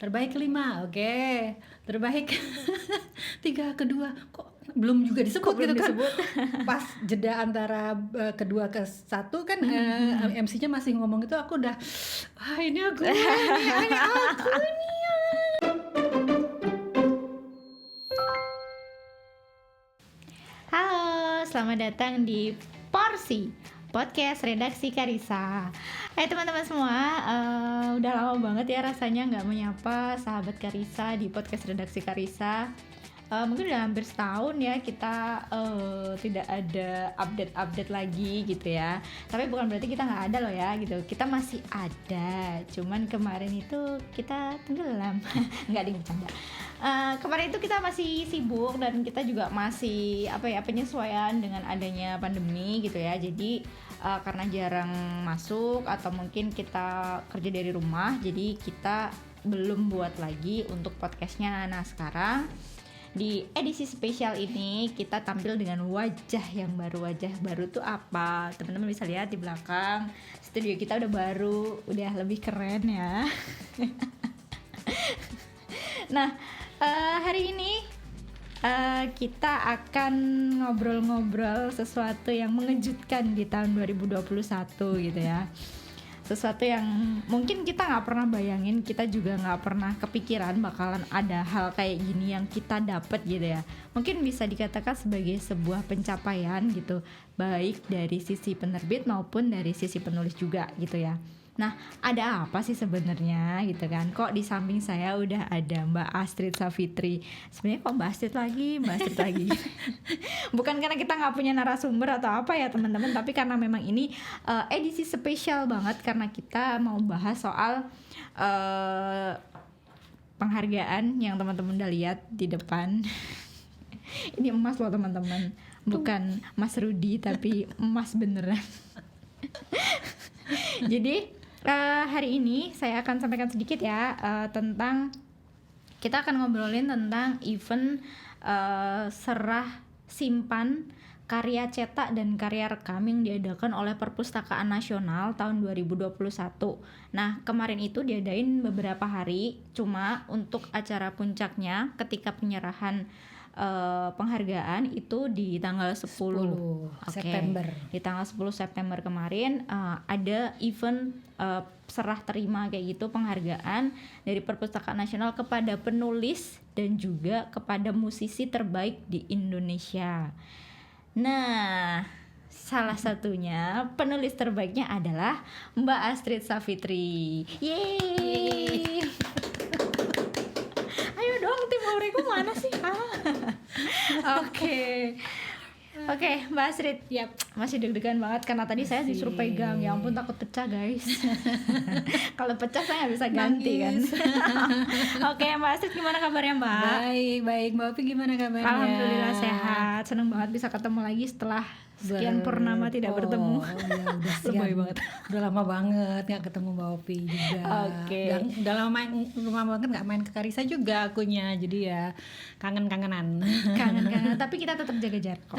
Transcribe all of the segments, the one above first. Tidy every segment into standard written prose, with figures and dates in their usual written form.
terbaik kelima, oke. Terbaik tiga kedua kok belum juga disebut Kok belum gitu kan. disebut? Pas jeda antara kedua ke satu kan MC-nya masih ngomong itu aku udah ini aku nih. Halo, selamat datang di Porsi Podcast Redaksi Karisa. Hai teman-teman semua, udah lama banget ya rasanya nggak menyapa sahabat Karisa di Podcast Redaksi Karisa. Mungkin udah hampir setahun ya kita tidak ada update lagi gitu ya. Tapi bukan berarti kita nggak ada loh ya gitu. Kita masih ada. Cuman kemarin itu kita tenggelam. Nggak ada yang bercanda. Kemarin itu kita masih sibuk dan kita juga masih penyesuaian dengan adanya pandemi gitu ya. Jadi karena jarang masuk atau mungkin kita kerja dari rumah, jadi kita belum buat lagi untuk podcastnya. Nah sekarang di edisi spesial ini kita tampil dengan wajah yang baru. Wajah baru tuh apa? Teman-teman bisa lihat di belakang, studio kita udah baru, udah lebih keren ya. Nah, hari ini kita akan ngobrol-ngobrol sesuatu yang mengejutkan di tahun 2021 gitu ya. Sesuatu yang mungkin kita nggak pernah bayangin, kita juga nggak pernah kepikiran bakalan ada hal kayak gini yang kita dapat gitu ya. Mungkin bisa dikatakan sebagai sebuah pencapaian gitu, baik dari sisi penerbit maupun dari sisi penulis juga gitu ya. Nah, ada apa sih sebenarnya gitu kan? Kok di samping saya udah ada Mbak Astrid Savitri. Sebenarnya kok Mbak Astrid lagi? Bukan karena kita nggak punya narasumber atau apa ya teman-teman, tapi karena memang ini edisi spesial banget karena kita mau bahas soal penghargaan yang teman-teman udah lihat di depan. Ini emas loh teman-teman, bukan Mas Rudi tapi emas beneran. Jadi hari ini saya akan sampaikan sedikit ya tentang, kita akan ngobrolin tentang event serah simpan karya cetak dan karya rekam yang diadakan oleh Perpustakaan Nasional tahun 2021. Nah, kemarin itu diadain beberapa hari, cuma untuk acara puncaknya ketika penyerahan penghargaan itu di tanggal 10 September. Di tanggal 10 September kemarin ada event serah terima kayak gitu, penghargaan dari Perpustakaan Nasional kepada penulis dan juga kepada musisi terbaik di Indonesia. Nah, salah satunya penulis terbaiknya adalah Mbak Astrid Savitri. Yeay. Ayo dong, tim Aureko mana sih? Oke, Mbak Astrid. Yap. Masih deg-degan banget karena tadi saya disuruh pegang. Ya ampun, takut pecah guys. Kalau pecah saya nggak bisa ganti kan. Oke, Mbak Astrid, gimana kabarnya Mbak? Baik. Mbak Opi gimana kabarnya? Alhamdulillah sehat. Seneng banget bisa ketemu lagi setelah sekian purnama tidak bertemu. Ya udah Lebay banget. Udah lama banget nggak ketemu Mbak Opi juga. Oke. Udah lama banget nggak main ke Karisa juga akunya. Jadi ya kangen-kangenan. Kangen-kangen. Tapi kita tetap jaga jarak kok.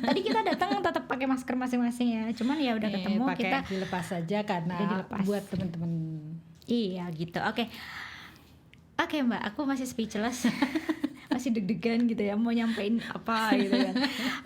Tadi kita datang tetap pakai masker masing-masing ya. Cuman ya udah ketemu kita dilepas saja karena buat teman-teman. Iya gitu. Oke Mbak, aku masih speechless. Masih deg-degan gitu ya, mau nyampein apa gitu kan.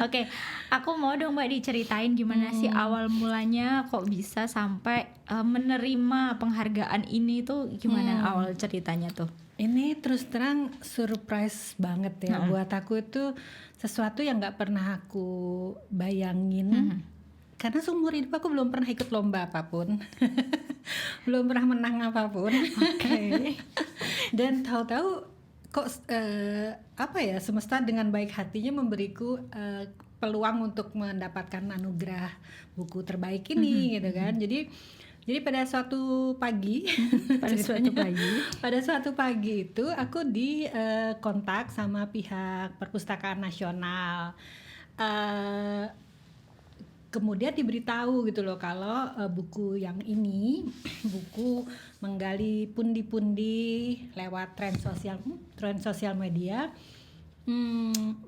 Oke, aku mau dong Mbak diceritain gimana sih awal mulanya kok bisa sampai menerima penghargaan ini tuh, gimana awal ceritanya tuh? Ini terus terang surprise banget ya buat aku, itu sesuatu yang nggak pernah aku bayangin. Karena seumur hidup aku belum pernah ikut lomba apapun. Belum pernah menang apapun. Dan tahu-tahu kok semesta dengan baik hatinya memberiku peluang untuk mendapatkan anugerah buku terbaik ini gitu kan. Jadi pada suatu pagi pada suatu pagi itu aku kontak sama pihak Perpustakaan Nasional. Kemudian diberitahu gitu loh kalau buku yang ini, buku menggali pundi-pundi lewat tren sosial media,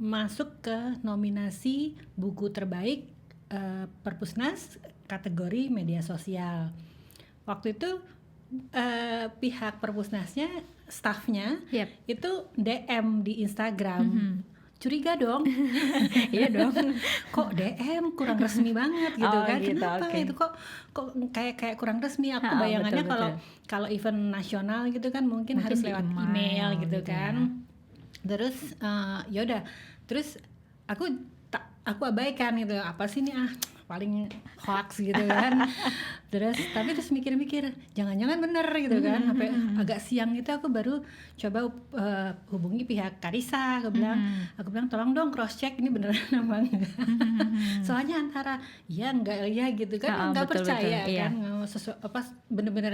masuk ke nominasi buku terbaik Perpusnas kategori media sosial. Waktu itu pihak Perpusnasnya, staffnya Yap. itu DM di Instagram. Curiga dong. Iya dong. Kok DM kurang resmi banget gitu Oh, kan? gitu, Kenapa oke. itu kok kayak kurang resmi? Aku Ah, bayangannya betul, kalau event nasional gitu kan mungkin Mungkin harus di lewat email email gitu gitu kan. Terus ya udah, terus aku abaikan gitu, apa sih ini paling hoax gitu kan. Terus mikir-mikir, jangan-jangan bener gitu kan. Sampai agak siang itu aku baru coba hubungi pihak Karisa. Aku bilang tolong dong cross check ini beneran apa enggak. Soalnya antara ya enggak ya gitu kan, enggak betul, percaya betul, iya. kan, bener-bener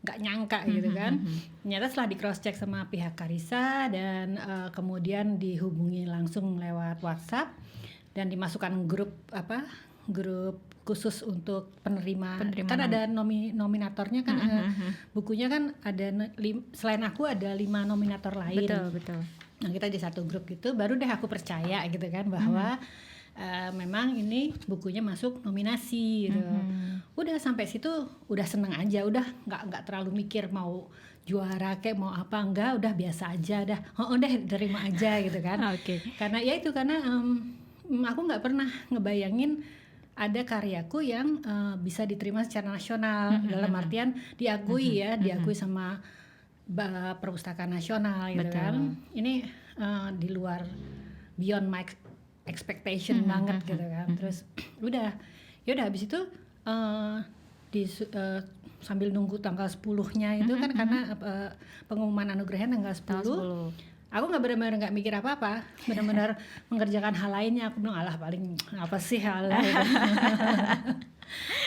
nggak nyangka gitu kan. Ternyata setelah di cross check sama pihak Karisa dan kemudian dihubungi langsung lewat WhatsApp dan dimasukkan grup khusus untuk penerima kan ada nominatornya kan. Bukunya kan ada selain aku ada 5 nominator lain. Betul. Nah kita di satu grup gitu, baru deh aku percaya gitu kan bahwa memang ini bukunya masuk nominasi gitu. Udah sampai situ udah seneng aja, udah nggak terlalu mikir mau juara kayak mau apa, enggak, udah biasa aja, udah terima aja gitu kan. Oke. Karena aku nggak pernah ngebayangin ada karyaku yang bisa diterima secara nasional, dalam artian diakui sama Perpustakaan Nasional gitu kan. Ini di luar beyond my expectation banget gitu kan. Terus udah habis itu sambil nunggu tanggal 10-nya itu kan karena pengumuman anugerahnya tanggal 10. Aku benar-benar nggak mikir apa-apa, benar-benar mengerjakan hal lainnya. Aku bilang alah paling apa sih hal lain.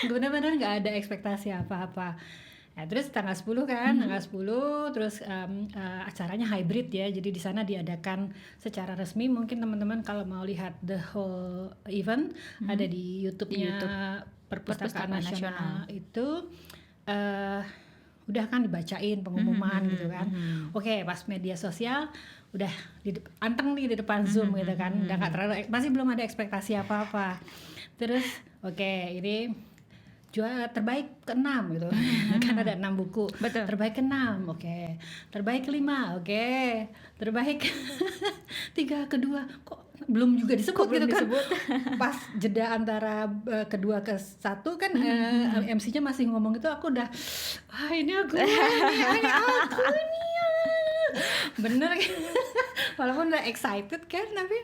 Benar-benar nggak ada ekspektasi apa-apa. Nah, terus tanggal 10 kan, tanggal 10 terus acaranya hybrid ya. Jadi di sana diadakan secara resmi. Mungkin teman-teman kalau mau lihat the whole event ada di YouTube-nya Perpustakaan Nasional itu udah kan dibacain pengumuman gitu kan. Oke, pas media sosial udah anteng nih di depan Zoom gitu kan. Udah nggak terlalu, masih belum ada ekspektasi apa-apa. Terus ini juara terbaik ke-6 gitu. Kan ada 6 buku. Betul. Terbaik ke-6, oke. Terbaik ke-5, oke. Terbaik 3 kedua kok belum juga disebut gitu kan. Pas jeda antara kedua ke 1 kan MC-nya masih ngomong itu, aku udah ini aku nih. Bener kan. Walaupun udah excited kan, tapi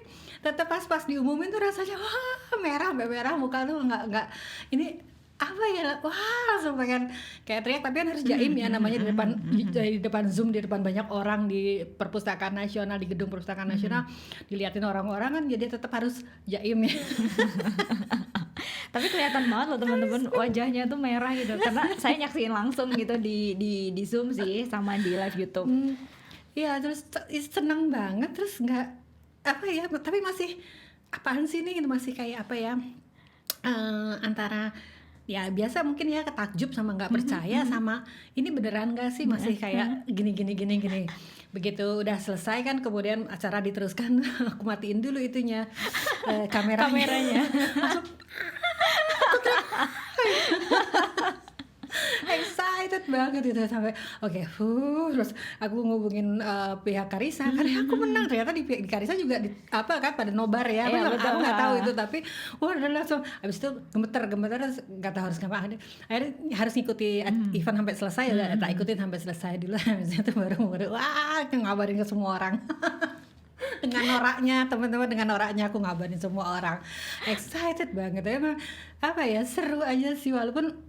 tetap pas diumumin tuh rasanya wah merah muka tuh nggak ini apa ya, wah langsung pengen kayak teriak, tapi kan harus jaim ya, namanya di depan Zoom, di depan banyak orang di Perpustakaan Nasional, di gedung Perpustakaan Nasional, diliatin orang-orang kan, jadi tetap harus jaim ya. Tapi kelihatan banget loh teman-teman, wajahnya tuh merah gitu, karena saya nyaksiin langsung gitu di Zoom sih sama di live YouTube. Iya, terus seneng banget, terus nggak apa ya, tapi masih apaan sih ini gitu, masih kayak apa ya, antara ya biasa mungkin ya ketakjub sama nggak percaya sama ini beneran nggak sih, masih kayak gini. Begitu udah selesai kan, kemudian acara diteruskan, aku matiin dulu itunya kameranya. Excited banget itu sampai terus aku ngubungin pihak Karisa, karena aku menang ternyata di Karisa juga kan pada nobar ya. Aku nggak tahu itu, tapi udah langsung abis itu gemeter nggak tahu harus ngapain, akhirnya harus ngikuti event sampai selesai. Udah tak ikutin sampai selesai dulu, habis itu baru ngabarin ke semua orang. Dengan noraknya teman-teman, dengan noraknya aku ngabarin semua orang. Excited banget emang, apa ya, seru aja sih, walaupun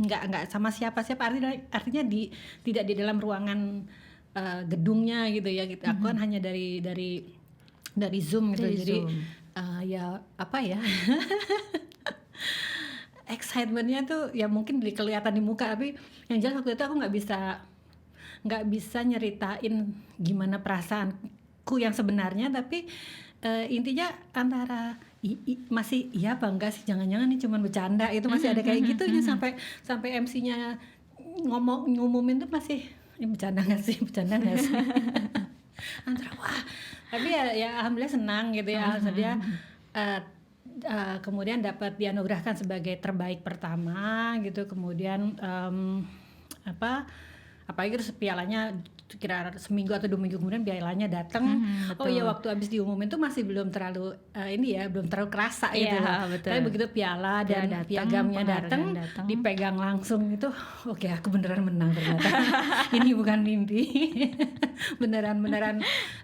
nggak sama siapa-siapa, artinya tidak di dalam ruangan gedungnya gitu ya, gitu. Aku kan hanya dari Zoom gitu, jadi ya apa ya excitementnya tuh ya mungkin kelihatan di muka, tapi yang jelas waktu itu aku nggak bisa nyeritain gimana perasaanku yang sebenarnya, tapi intinya antara masih iya apa enggak sih, jangan-jangan ini cuma bercanda, itu masih ada kayak gitunya, sampai MC-nya ngumumin tuh masih bercanda nggak sih antara wah, tapi ya alhamdulillah senang gitu ya, alhamdulillah kemudian dapat dianugerahkan sebagai terbaik pertama gitu, kemudian apalagi terus pialanya kira seminggu atau 2 minggu kemudian pialanya datang. Oh iya, waktu habis diumumin tuh masih belum terlalu belum terlalu kerasa gitu loh. Betul. Tapi begitu piala dan piagamnya datang, dipegang langsung itu, oke, aku beneran menang ternyata. Ini bukan mimpi. beneran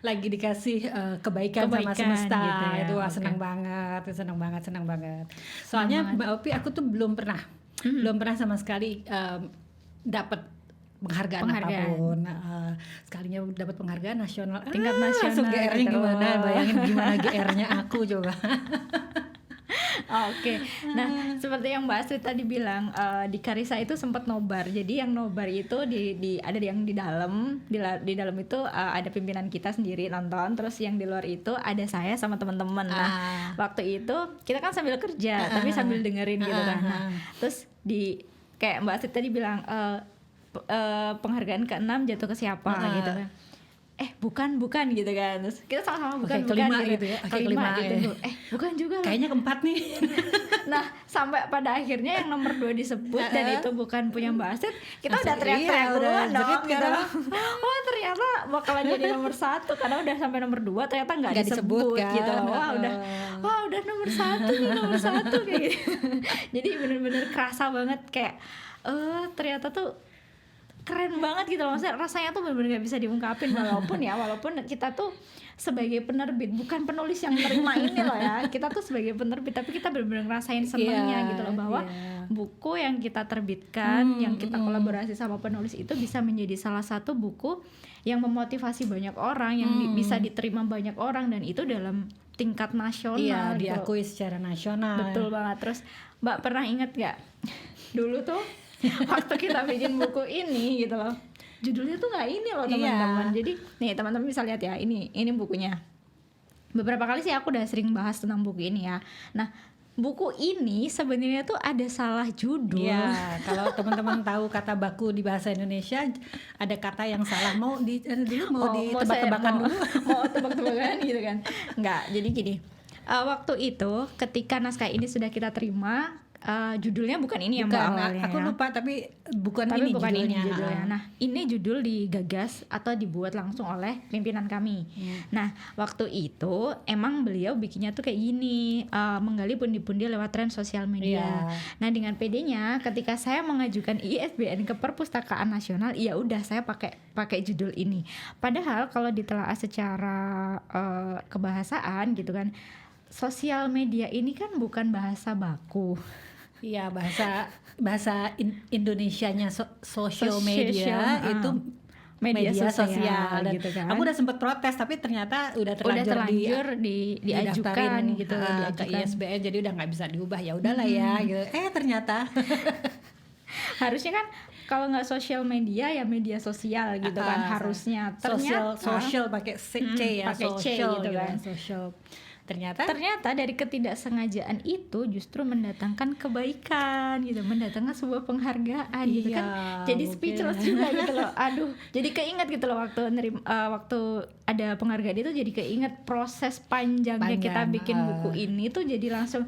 lagi dikasih kebaikan sama semesta gitu ya. itu. Senang banget. Soalnya Mbak Opi, aku tuh belum pernah sama sekali dapat penghargaan apapun. Sekalinya dapat penghargaan nasional, tingkat nasional. Langsung GR-nya gitu. gimana? Bayangin gimana GR-nya aku coba. Oke. Nah, seperti yang Mbak Astrid tadi bilang, di Karisa itu sempat nobar. Jadi yang nobar itu ada yang di dalam itu ada pimpinan kita sendiri nonton, terus yang di luar itu ada saya sama teman-teman. Nah, waktu itu kita kan sambil kerja tapi sambil dengerin gitu kan. Nah, terus kayak Mbak Astrid tadi bilang penghargaan ke-6 jatuh ke siapa gitu kan. Bukan gitu kan. Terus kita sama-sama bukan kelima gitu ya. Kelima gitu. Bukan juga lah. Kayaknya keempat nih. Nah, sampai pada akhirnya yang nomor 2 disebut dan itu bukan punya Mbak Astrid, kita udah teriak-teriak duluan dong gitu. Wah, ternyata bakalan jadi nomor 1 karena udah sampai nomor 2 ternyata nggak disebut kan? Gitu. Wah, udah nomor 1 nih, nomor 1 kayak gitu. Jadi bener-bener kerasa banget kayak ternyata tuh keren banget gitu loh, maksudnya rasanya tuh benar-benar gak bisa diungkapin, walaupun kita tuh sebagai penerbit bukan penulis yang terima ini loh ya, kita tuh sebagai penerbit tapi kita benar-benar ngerasain senengnya gitu loh, bahwa buku yang kita terbitkan, yang kita kolaborasi sama penulis itu bisa menjadi salah satu buku yang memotivasi banyak orang, yang bisa diterima banyak orang, dan itu dalam tingkat nasional gitu. Diakui secara nasional. Betul banget. Terus Mbak pernah ingat gak dulu tuh waktu kita bikin buku ini gitu loh, judulnya tuh nggak ini loh teman-teman. Jadi nih teman-teman bisa lihat ya, ini bukunya. Beberapa kali sih aku udah sering bahas tentang buku ini ya. Nah, buku ini sebenarnya tuh ada salah judul. Ya, kalau teman-teman tahu kata baku di bahasa Indonesia, ada kata yang salah, mau ditebak-tebakan dulu. Mau tebak-tebakan gitu kan? Enggak. Jadi gini, waktu itu ketika naskah ini sudah kita terima, judulnya bukan ini ya Mbak awalnya. Aku lupa, tapi bukan ini judulnya. Nah, ini judul digagas atau dibuat langsung oleh pimpinan kami. Nah, waktu itu emang beliau bikinnya tuh kayak gini, menggali pundi-pundi lewat tren sosial media. Nah, dengan PD-nya ketika saya mengajukan ISBN ke Perpustakaan Nasional, ya udah saya pakai judul ini. Padahal kalau ditelaah secara kebahasaan gitu kan, sosial media ini kan bukan bahasa baku. Iya, bahasa Indonesianya social media itu media sosial gitu kan. Aku udah sempet protes, tapi ternyata udah terlanjur diajukan gitu, ke ISBN, jadi udah nggak bisa diubah. Ya udahlah ya gitu. Ternyata harusnya kan kalau nggak sosial media ya media sosial gitu kan, harusnya. Ternyata social pakai C ya, pakai social gitu kan. Social. Ternyata dari ketidaksengajaan itu justru mendatangkan kebaikan gitu, mendatangkan sebuah penghargaan gitu kan. Jadi speechless juga gitu loh. Aduh, jadi keinget gitu loh waktu ada penghargaan itu, jadi keinget proses panjangnya kita bikin buku ini tuh, jadi langsung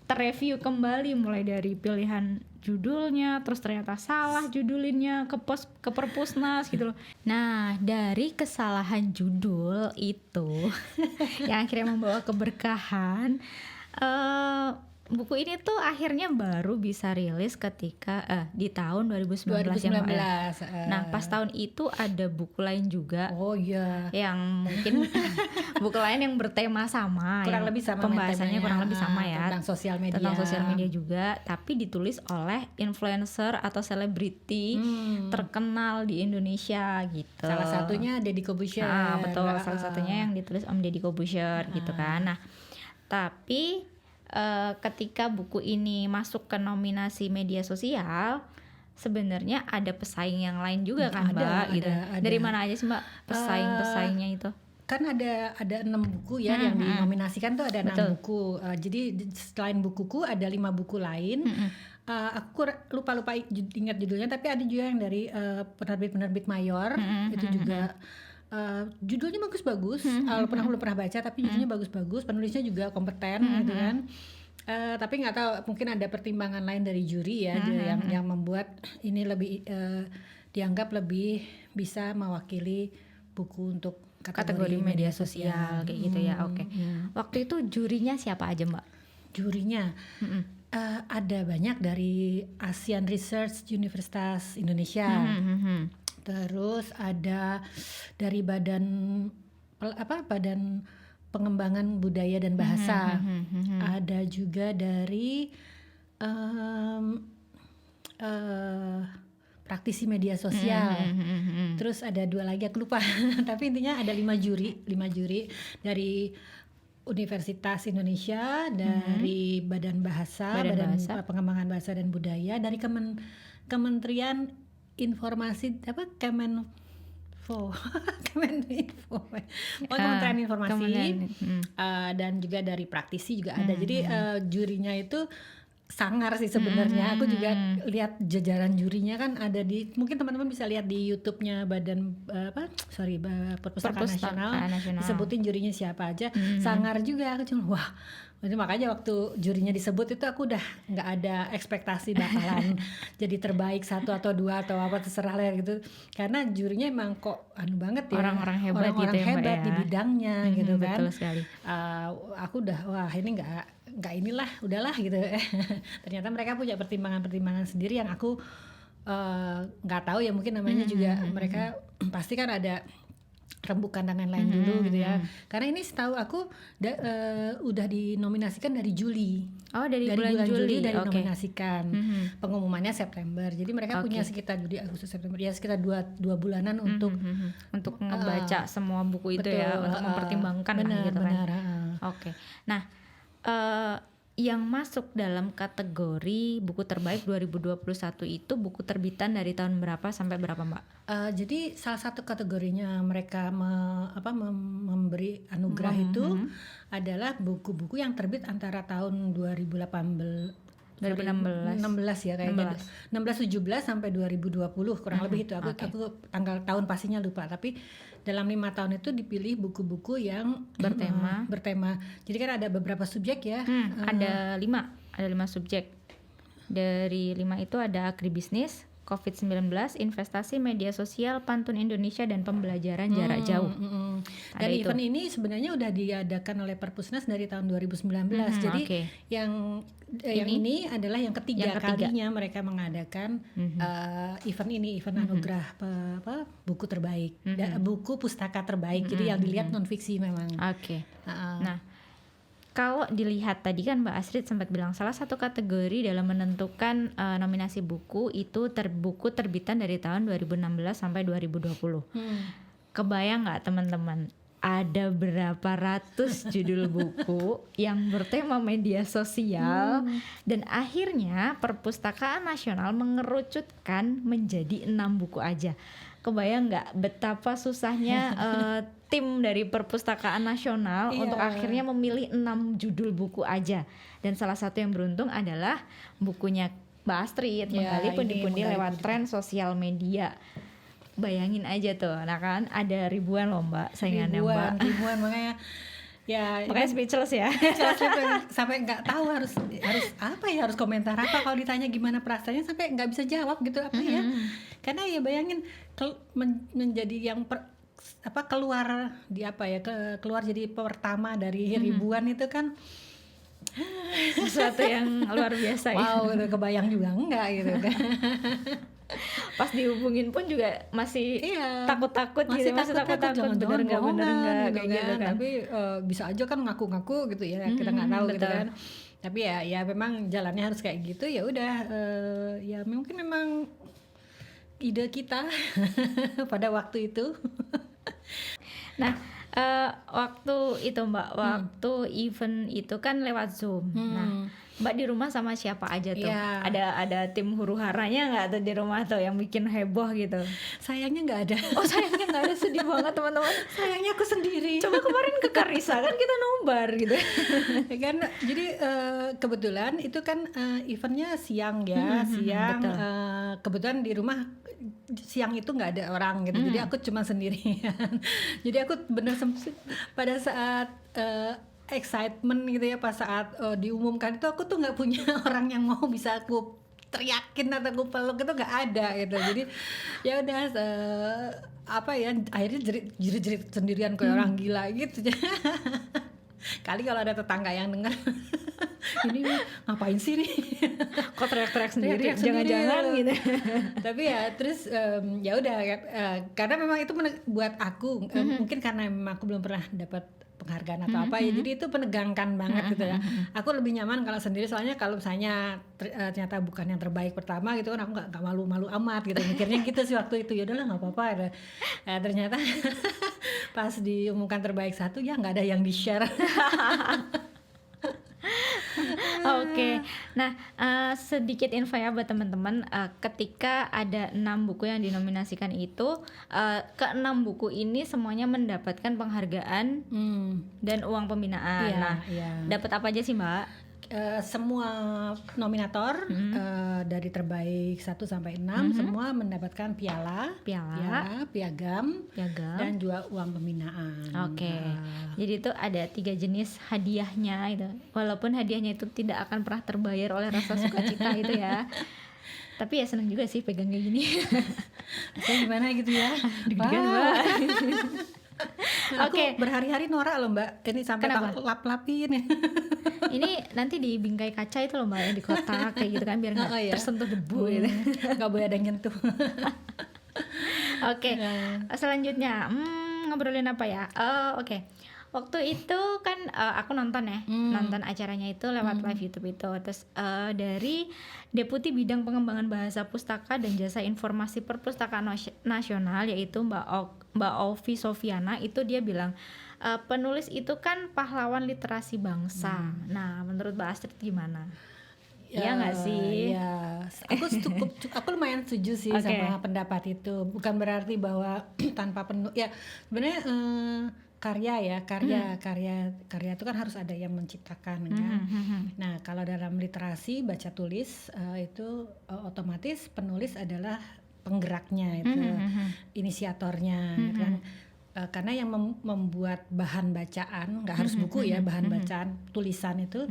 terreview kembali mulai dari pilihan judulnya, terus ternyata salah judulinnya ke Perpusnas gitu loh. Nah, dari kesalahan judul itu yang akhirnya membawa keberkahan, buku ini tuh akhirnya baru bisa rilis ketika di tahun 2019. Nah, pas tahun itu ada buku lain juga. Oh iya. Yang mungkin buku lain yang bertema sama, kurang lebih sama, pembahasannya kurang lebih sama ya. Tentang sosial media. Tentang sosial media juga, tapi ditulis oleh influencer atau selebriti terkenal di Indonesia gitu. Salah satunya Deddy Corbuzier. Betul, salah satunya yang ditulis Om Deddy Corbuzier gitu kan. Nah, tapi ketika buku ini masuk ke nominasi media sosial, sebenarnya ada pesaing yang lain juga kan Mbak gitu. Dari mana aja sih Mbak pesaingnya itu? Kan ada 6 buku ya yang dinominasikan tuh, ada 6 buku. Jadi selain bukuku ada 5 buku lain. Aku lupa ingat judulnya, tapi ada juga yang dari penerbit mayor. Itu juga judulnya bagus-bagus. Walaupun aku belum pernah baca, tapi judulnya bagus-bagus. Penulisnya juga kompeten gitu kan. Tapi nggak tahu, mungkin ada pertimbangan lain dari juri ya, yang membuat ini lebih dianggap lebih bisa mewakili buku untuk kategori media sosial kayak gitu ya. Oke. Waktu itu jurinya siapa aja Mbak? Jurinya ada banyak dari ASEAN Research Universitas Indonesia. Terus ada dari Badan Pengembangan Budaya dan Bahasa. Ada juga dari praktisi media sosial. Terus ada 2 lagi aku lupa. Tapi intinya ada 5 juri dari Universitas Indonesia, dari Badan Badan Pengembangan Bahasa dan Budaya, dari Kementerian Informasi Kemeninfo, Kementerian Informasi, dan juga dari praktisi juga ada. Jadi jurinya itu sangar sih sebenarnya. Aku juga lihat jajaran jurinya kan ada mungkin teman-teman bisa lihat di YouTube-nya Perpustakaan Nasional. Disebutin jurinya siapa aja. Sangar juga. Aku cuma wah, makanya waktu jurinya disebut itu aku udah nggak ada ekspektasi bakalan jadi terbaik 1 atau 2 atau apa, terserah lah gitu. Karena jurinya emang kok banget ya, orang-orang hebat di bidangnya gitu kan. Betul sekali. Aku udah wah ini nggak inilah, udahlah gitu. Ternyata mereka punya pertimbangan sendiri yang aku nggak tahu ya, mungkin namanya juga mereka pasti kan ada rembukan dan lain-lain dulu gitu ya. Karena ini setahu aku udah dinominasikan dari Juli. Dari bulan Juli dinominasikan. Pengumumannya September. Jadi mereka punya sekitar Juli, Agustus, September ya, sekitar 2 bulanan untuk ngebaca semua buku itu ya, untuk mempertimbangkan gitu kan. Oke. Nah, yang masuk dalam kategori buku terbaik 2021 itu buku terbitan dari tahun berapa sampai berapa Mbak? Jadi salah satu kategorinya mereka memberi anugerah itu adalah buku-buku yang terbit antara tahun 2016 ya, kayaknya 16-17 sampai 2020 kurang lebih itu. Aku tanggal tahun pastinya lupa, tapi dalam 5 tahun itu dipilih buku-buku yang bertema. Jadi kan ada beberapa subjek ya. Ada 5 subjek. Dari 5 itu ada agribisnis, COVID-19, investasi, media sosial, pantun Indonesia, dan pembelajaran jarak jauh. Dan event ini sebenarnya udah diadakan oleh Perpusnas dari tahun 2019. Jadi yang ini adalah yang ketiga kalinya mereka mengadakan event anugerah buku terbaik, buku pustaka terbaik. Jadi yang dilihat non fiksi memang. Nah, kalau dilihat tadi kan Mbak Astrid sempat bilang salah satu kategori dalam menentukan nominasi buku itu buku terbitan dari tahun 2016 sampai 2020. Kebayang nggak teman-teman? Ada berapa ratus judul buku yang bertema media sosial dan akhirnya Perpustakaan Nasional mengerucutkan menjadi 6 buku aja. Kebayang nggak betapa susahnya tim dari Perpustakaan Nasional untuk akhirnya memilih 6 judul buku aja. Dan salah satu yang beruntung adalah bukunya Mbak Astrid, Menggali Pundi-Pundi lewat tren sosial media. Bayangin aja tuh, nah kan ada ribuan loh Mbak saingannya Mbak. Ribuan makanya speechless ya. Sampai nggak tahu harus apa ya, harus komentar apa kalau ditanya gimana perasaannya, sampai nggak bisa jawab gitu apa ya. Karena ya bayangin menjadi yang keluar keluar jadi pertama dari ribuan itu kan sesuatu yang luar biasa. Wow, ya. Kebayang juga enggak gitu kan. Pas dihubungin pun juga masih takut-takut gitu, masih takut-takut bener nggak kayak gitu kan. Tapi bisa aja kan ngaku-ngaku gitu ya, kita nggak tahu gitu kan. Tapi ya memang jalannya harus kayak gitu. Ya udah, ya mungkin memang ide kita pada waktu itu. Nah, waktu itu Mbak, waktu event itu kan lewat Zoom. Nah, Mbak di rumah sama siapa aja tuh? Ada tim huru-haranya nggak tuh di rumah tuh yang bikin heboh gitu? Sayangnya nggak ada. Oh, sayangnya nggak ada, sedih banget teman-teman. Sayangnya aku sendiri. Coba kemarin ke Karisa kan kita nobar gitu. Kan jadi kebetulan itu kan eventnya siang ya, siang. Kebetulan di rumah siang itu nggak ada orang gitu, jadi aku cuma sendirian. Jadi aku bener pada saat excitement gitu ya pas saat diumumkan itu, aku tuh nggak punya orang yang mau bisa aku teriakin atau aku peluk, itu nggak ada gitu. Jadi ya udah apa ya, akhirnya jerit sendirian kayak orang gila gitu. Kali kalau ada tetangga yang denger ini ngapain sih nih, Kok teriak-teriak sendiri, teriak-teriak sendiri jangan-jangan gitu. Tapi ya terus ya udah karena memang itu buat aku mungkin karena memang aku belum pernah dapat penghargaan atau apa ya, jadi itu menegangkan banget gitu ya. Aku lebih nyaman kalau sendiri, soalnya kalau misalnya ternyata bukan yang terbaik pertama gitu kan, aku nggak malu-malu amat gitu mikirnya gitu sih waktu itu. Ya udahlah nggak apa-apa. Ternyata pas diumumkan terbaik satu, ya nggak ada yang di-share. Oke, nah sedikit info ya buat teman-teman, ketika ada 6 buku yang dinominasikan itu, ke-6 buku ini semuanya mendapatkan penghargaan dan uang pembinaan. Iya, Nah, iya. dapat apa aja sih Mbak? Semua nominator dari terbaik 1 sampai 6 semua mendapatkan piala, piagam, dan juga uang pembinaan. Oke, jadi itu ada 3 jenis hadiahnya itu. Walaupun hadiahnya itu tidak akan pernah terbayar oleh rasa sukacita itu ya. Tapi ya seneng juga sih pegang kayak gini. Rasanya gimana gitu ya? Deg-degan Mbak. Aku berhari-hari norak loh Mbak. Ini sampai tak lap-lapin ya. Ini nanti di bingkai kaca itu loh Mbak, yang di kotak kayak gitu kan, biar nggak tersentuh debu gitu. Nggak boleh ada yang nyentuh. Oke, selanjutnya ngobrolin apa ya? Oke. Waktu itu kan aku nonton ya, nonton acaranya itu lewat live YouTube itu. Terus dari Deputi Bidang Pengembangan Bahasa Pustaka dan Jasa Informasi Perpustakaan Nasional, yaitu Mbak Ovi Sofiana, itu dia bilang penulis itu kan pahlawan literasi bangsa. Nah, menurut Mbak Astrid gimana? Iya nggak sih? Ya, aku lumayan setuju sih sama pendapat itu. Bukan berarti bahwa tanpa ya sebenarnya karya itu kan harus ada yang menciptakan kan. Nah, kalau dalam literasi baca tulis itu otomatis penulis adalah penggeraknya itu, inisiatornya gitu kan. Karena yang membuat bahan bacaan, nggak harus buku ya, bahan bacaan tulisan itu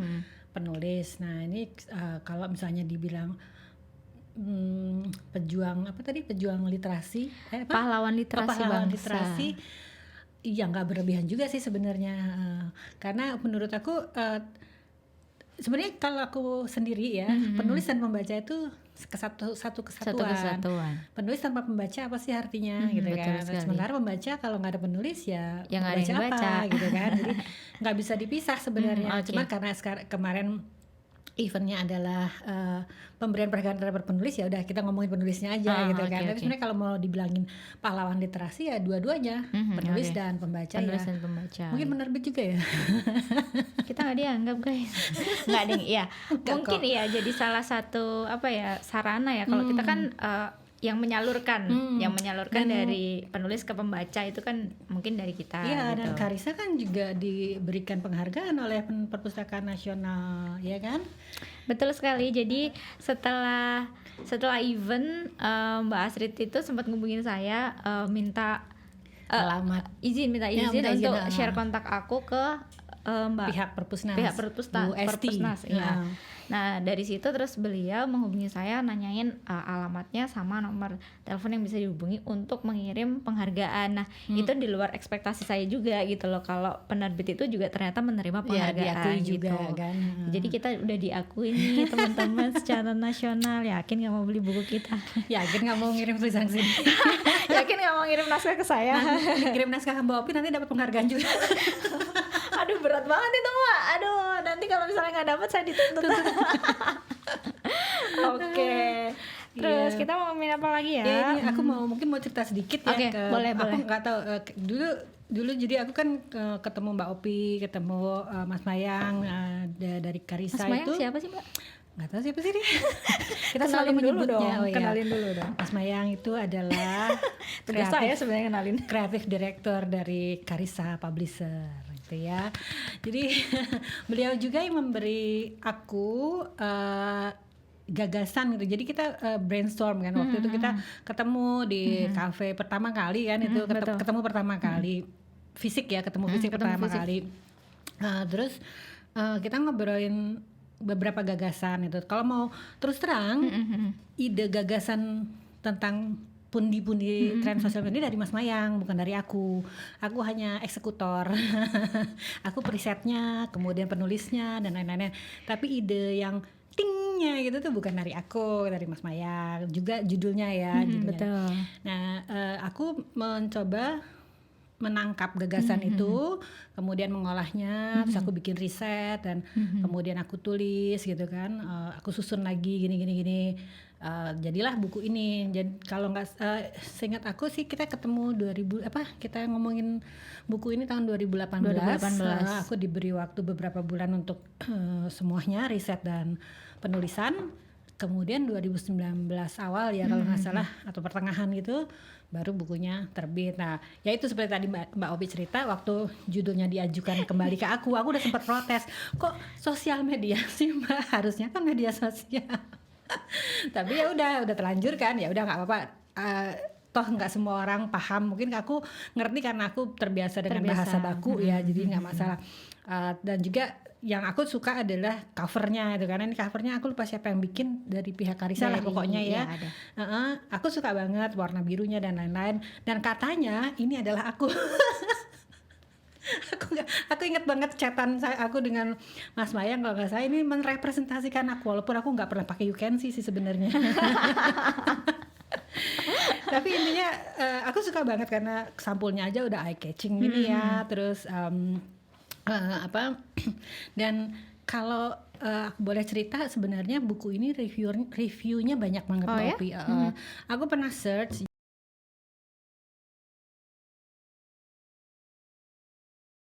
penulis. Nah ini kalau misalnya dibilang pejuang literasi, pahlawan literasi bangsa. Iya nggak berlebihan juga sih sebenarnya, karena menurut aku sebenarnya kalau aku sendiri ya, penulis dan pembaca itu satu kesatuan. Penulis tanpa pembaca apa sih artinya gitu kan. Sementara pembaca kalau nggak ada penulis ya nggak baca apa gitu kan. Jadi nggak bisa dipisah sebenarnya. Cuma karena kemarin eventnya adalah pemberian penghargaan terhadap penulis, ya udah kita ngomongin penulisnya aja gitu kan. Tapi sebenarnya kalau mau dibilangin pahlawan literasi ya dua-duanya, penulis dan pembaca. Dan pembaca. Mungkin penerbit juga ya. Kita nggak dianggap guys. Nggak ding, iya. Mungkin iya jadi salah satu sarana ya. Kalau kita kan yang menyalurkan dari penulis ke pembaca itu kan mungkin dari kita. Iya, gitu. dan Karisa kan juga diberikan penghargaan oleh Perpustakaan Nasional, ya kan? Betul sekali. Jadi setelah event Mbak Astrid itu sempat ngubungin saya, minta alamat, minta izin untuk share kontak aku ke Mbak pihak Perpusnas, Bu Perpusnas, ya. Nah dari situ terus beliau menghubungi saya, nanyain alamatnya sama nomor telepon yang bisa dihubungi untuk mengirim penghargaan. Nah itu di luar ekspektasi saya juga gitu loh, kalau penerbit itu juga ternyata menerima penghargaan diakui gitu juga, kan? Jadi kita udah diakui nih teman-teman secara nasional. Yakin nggak mau beli buku kita? Yakin nggak mau ngirim tulisan sini? Yakin nggak mau ngirim naskah ke saya? Kirim naskah ke Mbak Opi nanti dapat penghargaan juga. Aduh berat banget itu Mbak. Aduh nanti kalau misalnya nggak dapat saya dituntut. Oke. Terus kita mau ngomongin apa lagi ya? Ya ini aku mungkin mau cerita sedikit ya. Oke, boleh. Aku nggak tahu dulu jadi aku kan ketemu Mbak Opi, ketemu Mas Mayang dari Karisa. Mas Mayang itu siapa sih Mbak? Nggak tahu siapa sih dia. Kita Kenalin selalu menyebutnya. Kenalin dulu dong. Mas Mayang itu adalah saya sebenarnya kenalin. Kreatif Director dari Karisa Publisher gitu ya. Jadi beliau juga yang memberi aku gagasan gitu. Jadi kita brainstorm kan, waktu itu kita ketemu di kafe pertama kali kan, itu ketemu pertama kali fisik ya, ketemu fisik pertama kali. Terus kita ngobrolin beberapa gagasan itu. Kalau mau terus terang, ide gagasan tentang pundi-pundi tren sosial media dari Mas Mayang, bukan dari aku. Aku hanya eksekutor. Aku perisetnya, kemudian penulisnya dan lain-lainnya. Tapi ide yang tingnya gitu tuh bukan dari aku, dari Mas Mayang. Juga judulnya ya. Judulnya. Betul. Nah, aku mencoba menangkap gagasan itu, kemudian mengolahnya, terus aku bikin riset dan kemudian aku tulis gitu kan, aku susun lagi gini. Jadilah buku ini. Jadi kalau nggak, seingat aku sih kita ketemu kita ngomongin buku ini tahun 2018. Aku diberi waktu beberapa bulan untuk semuanya riset dan penulisan. Kemudian 2019 awal ya kalau nggak salah atau pertengahan gitu baru bukunya terbit. Nah, ya itu seperti tadi Mbak Opi cerita, waktu judulnya diajukan kembali ke aku udah sempat protes. Kok sosial media sih Mbak? Harusnya kan media sosial. Tapi ya udah terlanjur kan, ya udah nggak apa-apa. Toh nggak semua orang paham. Mungkin aku ngerti karena aku terbiasa dengan bahasa baku ya, jadi nggak masalah. Dan juga yang aku suka adalah covernya itu, karena ini covernya aku lupa siapa yang bikin, dari pihak Karisa lah pokoknya ya. Aku suka banget warna birunya dan lain-lain, dan katanya ini adalah aku. Aku ingat banget chatan aku dengan Mas Mayang, kalau nggak salah ini merepresentasikan aku, walaupun aku nggak pernah pakai You Can See sih sebenarnya. Tapi intinya aku suka banget karena sampulnya aja udah eye catching gini ya. Terus dan kalau aku boleh cerita, sebenarnya buku ini reviewnya banyak banget. Aku pernah search